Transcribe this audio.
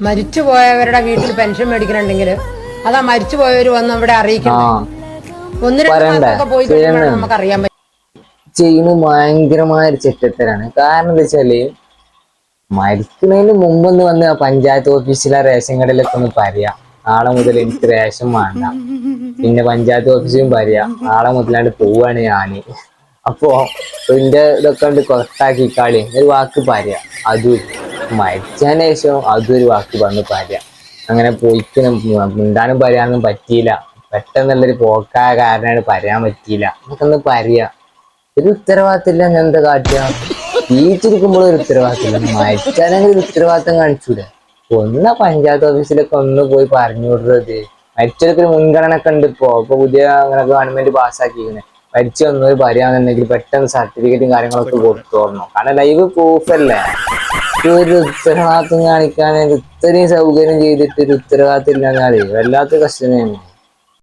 മരിച്ചുപോയവരുടെ വീട്ടിൽ പെൻഷൻ മേടിക്കണുണ്ടെങ്കിൽ അതാ മരിച്ചുപോയവർ വന്ന് അവിടെ അറിയിക്കണം. ഒന്ന് രണ്ട് മാസമൊക്കെ പോയി കഴിയുമ്പോൾ നമുക്ക് അറിയാൻ പറ്റും. ചെയ്യുന്നത് ഭയങ്കരമായ ഒരു ചെറ്റത്തരാണ്. കാരണം എന്താ വെച്ചാല് മരിക്കുന്നതിന് മുമ്പൊന്ന് വന്ന് പഞ്ചായത്ത് ഓഫീസിലെ റേഷൻ കടയിലൊക്കെ ഒന്ന് പറയാം, നാളെ മുതൽ എനിക്ക് റേഷൻ വേണ്ട. പിന്നെ പഞ്ചായത്ത് ഓഫീസിലും പറയാം, നാളെ മുതലാണ്ട് പോവാണ് ഞാന്. അപ്പോ എന്റെ ഇതൊക്കെ ഉണ്ട് കൊറട്ടാക്കി കളി ഒരു വാക്ക് പറയാം. അതും മരിച്ചതിന് ശേഷം അതും ഒരു വാക്ക് വന്ന് പറയാം. അങ്ങനെ പോയിക്കണം മിണ്ടാനും പറയാനൊന്നും പറ്റിയില്ല. പെട്ടെന്നുള്ളൊരു പോക്കായ കാരണമാണ് പറയാൻ പറ്റിയില്ല. നമുക്കൊന്ന് പറയാ. ഒരു ഉത്തരവാദിത്തമില്ല. ഞാൻ എന്താ കാട്ടുക? ജീവിച്ചിരിക്കുമ്പോഴും ഒരു ഉത്തരവാദിത്തമില്ല, മരിച്ചാലെങ്കിൽ ഒരു ഉത്തരവാദിത്തം കാണിച്ചൂടെ? ഒന്ന് പഞ്ചായത്ത് ഓഫീസിലൊക്കെ ഒന്ന് പോയി പറഞ്ഞു വിടുന്നത്. മരിച്ചവർക്ക് ഒരു മുൻഗണന ഒക്കെ ഉണ്ട്. ഇപ്പൊ പുതിയ അങ്ങനെ ഗവൺമെന്റ് പാസ്സാക്കിയിരിക്കുന്നത്. മരിച്ചു വന്നവർ പറയാന്നുണ്ടെങ്കിൽ പെട്ടെന്ന് സർട്ടിഫിക്കറ്റും കാര്യങ്ങളൊക്കെ കൊടുത്തോളണം. കാരണം ലൈവ് പ്രൂഫ് അല്ലേ. ഒരു ഉത്തരവാദിത്തം കാണിക്കാൻ ഇത്രയും സൗകര്യം ചെയ്തിട്ട് ഒരു ഉത്തരവാദിത്തം ഇല്ലാന്നാലേ വല്ലാത്ത കഷ്ടം തന്നെ.